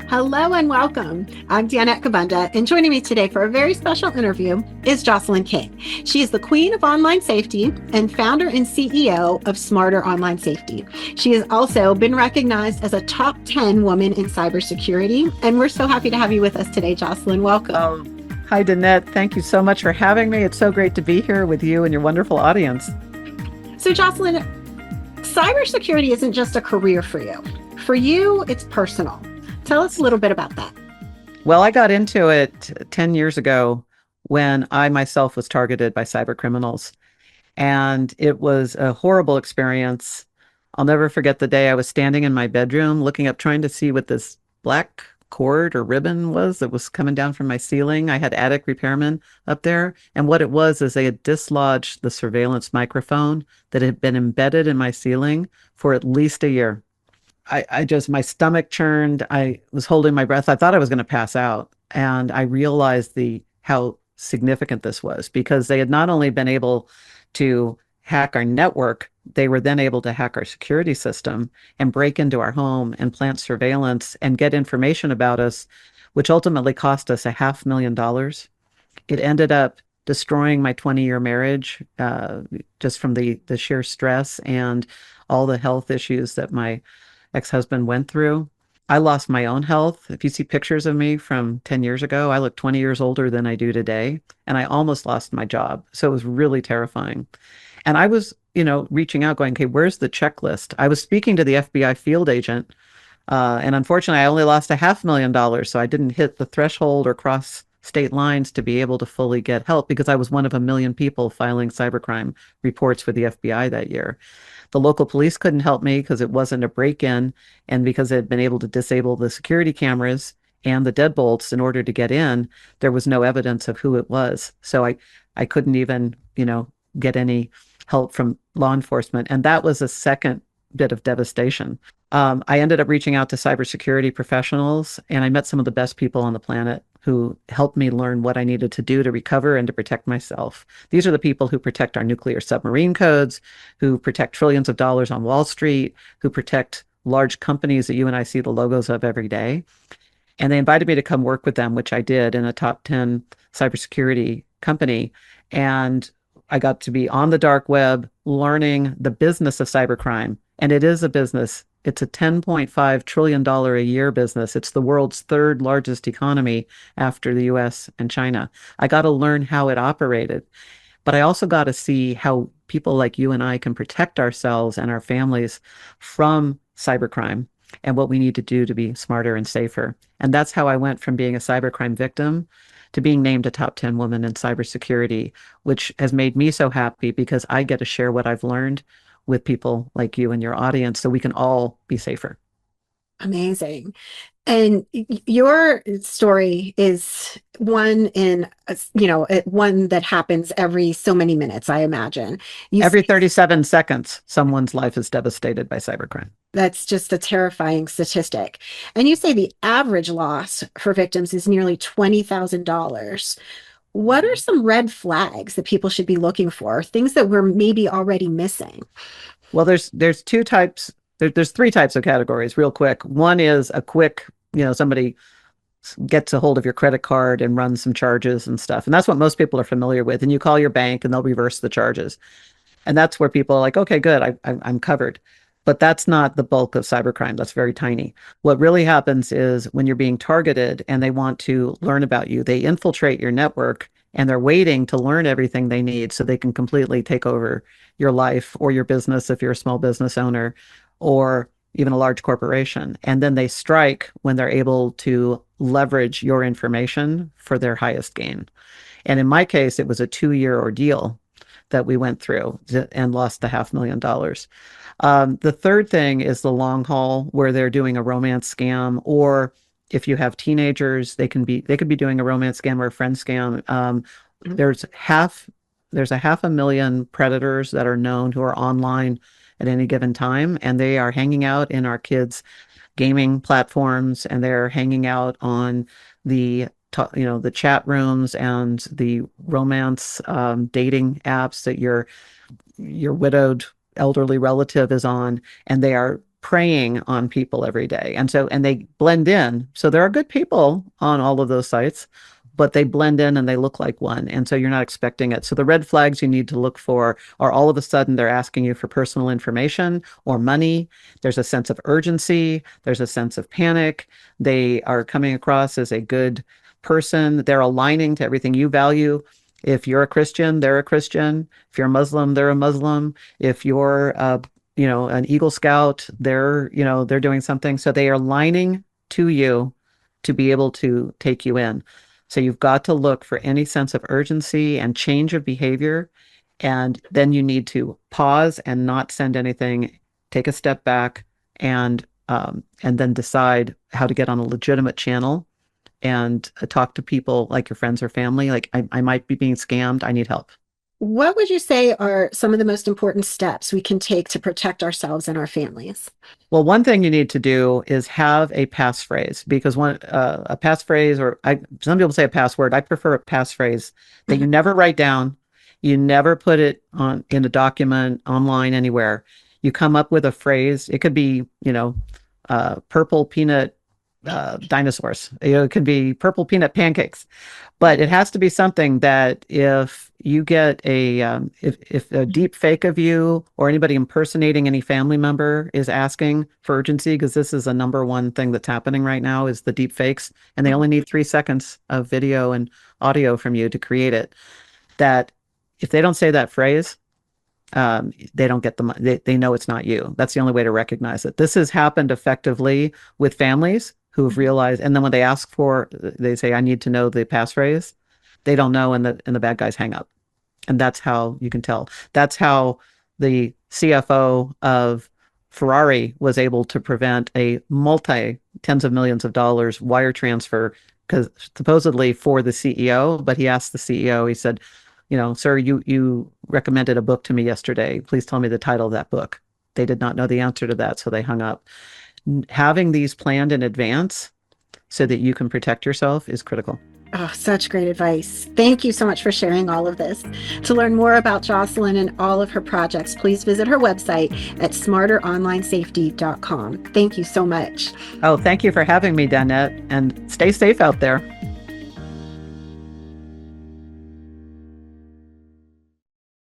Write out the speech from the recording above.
Hello and welcome. I'm Danette Kabunda, and joining me today for a very special interview is Jocelyn King. She is the queen of online safety and founder and CEO of Smarter Online Safety. She has also been recognized as a top 10 woman in cybersecurity, and we're so happy to have you with us today, Jocelyn. Welcome. Hi, Danette. Thank you so much for having me. It's so great to be here with you and your wonderful audience. So, Jocelyn, cybersecurity isn't just a career for you. For you, it's personal. Tell us a little bit about that. Well, I got into it 10 years ago when I myself was targeted by cybercriminals, and it was a horrible experience. I'll never forget the day I was standing in my bedroom looking up, trying to see what this black cord or ribbon was that was coming down from my ceiling. I had attic repairmen up there, and what it was is they had dislodged the surveillance microphone that had been embedded in my ceiling for at least a year. My stomach churned. I was holding my breath. I thought I was going to pass out. And I realized how significant this was, because they had not only been able to hack our network, they were then able to hack our security system and break into our home and plant surveillance and get information about us, which ultimately cost us $500,000. It ended up destroying my 20-year marriage, just from the sheer stress and all the health issues that my ex-husband went through. I lost my own health. If you see pictures of me from 10 years ago, I look 20 years older than I do today. And I almost lost my job. So it was really terrifying. And I was, reaching out going, okay, where's the checklist? I was speaking to the FBI field agent. And unfortunately, I only lost $500,000. So I didn't hit the threshold or cross state lines to be able to fully get help, because I was one of 1 million people filing cybercrime reports with the FBI that year. The local police couldn't help me because it wasn't a break-in, and because they had been able to disable the security cameras and the deadbolts in order to get in, there was no evidence of who it was. So I couldn't even, get any help from law enforcement. And that was a second bit of devastation. I ended up reaching out to cybersecurity professionals, and I met some of the best people on the planet who helped me learn what I needed to do to recover and to protect myself. These are the people who protect our nuclear submarine codes, who protect trillions of dollars on Wall Street, who protect large companies that you and I see the logos of every day. And they invited me to come work with them, which I did, in a top 10 cybersecurity company. And I got to be on the dark web learning the business of cybercrime. And it is a business. It's a $10.5 trillion a year business. It's the world's third largest economy after the US and China. I got to learn how it operated, but I also got to see how people like you and I can protect ourselves and our families from cybercrime and what we need to do to be smarter and safer. And that's how I went from being a cybercrime victim to being named a top 10 woman in cybersecurity, which has made me so happy because I get to share what I've learned with people like you and your audience so we can all be safer. Amazing. And your story is one one that happens every so many minutes, I imagine. Every 37 seconds, someone's life is devastated by cybercrime. That's just a terrifying statistic. And you say the average loss for victims is nearly $20,000. What are some red flags that people should be looking for? Things that we're maybe already missing? Well, there's two types. There's three types of categories real quick. One is a quick, somebody gets a hold of your credit card and runs some charges and stuff. And that's what most people are familiar with. And you call your bank and they'll reverse the charges. And that's where people are like, okay, good, I'm covered. But that's not the bulk of cybercrime. That's very tiny. What really happens is when you're being targeted and they want to learn about you, they infiltrate your network and they're waiting to learn everything they need so they can completely take over your life or your business if you're a small business owner or even a large corporation. And then they strike when they're able to leverage your information for their highest gain. And in my case, it was a 2-year ordeal that we went through and lost the $500,000. The third thing is the long haul, where they're doing a romance scam, or if you have teenagers, they could be doing a romance scam or a friend scam. There's a 500,000 predators that are known who are online at any given time, and they are hanging out in our kids' gaming platforms, and they're hanging out on the chat rooms and the romance dating apps that your widowed elderly relative is on, and they are preying on people every day. And they blend in. So there are good people on all of those sites, but they blend in and they look like one. And so you're not expecting it. So the red flags you need to look for are all of a sudden they're asking you for personal information or money. There's a sense of urgency. There's a sense of panic. They are coming across as a good person. They're aligning to everything you value. If you're a Christian, they're a Christian. If you're a Muslim, they're a Muslim. If you're an Eagle Scout, they're doing something. So they are lining to you to be able to take you in. So you've got to look for any sense of urgency and change of behavior. And then you need to pause and not send anything, take a step back, and then decide how to get on a legitimate channel and talk to people like your friends or family. Like, I might be being scammed. I need help. What would you say are some of the most important steps we can take to protect ourselves and our families? Well, one thing you need to do is have a passphrase, because a passphrase, or some people say a password. I prefer a passphrase that you never write down. You never put it in a document online anywhere. You come up with a phrase. It could be, purple peanut dinosaurs. It could be purple peanut pancakes, but it has to be something that if you get if a deep fake of you or anybody impersonating any family member is asking for urgency, because this is a number one thing that's happening right now is the deep fakes, and they only need 3 seconds of video and audio from you to create it. That if they don't say that phrase, they don't get the money. They know it's not you. That's the only way to recognize it. This has happened effectively with families who have realized, and then when they say, I need to know the passphrase, they don't know, and the bad guys hang up. And that's how you can tell. That's how the CFO of Ferrari was able to prevent a tens of millions of dollars wire transfer, because supposedly for the CEO, but he asked the CEO, he said, sir, you recommended a book to me yesterday. Please tell me the title of that book. They did not know the answer to that, so they hung up. Having these planned in advance so that you can protect yourself is critical. Oh, such great advice. Thank you so much for sharing all of this. To learn more about Jocelyn and all of her projects, please visit her website at smarteronlinesafety.com. Thank you so much. Oh, thank you for having me, Danette, and stay safe out there.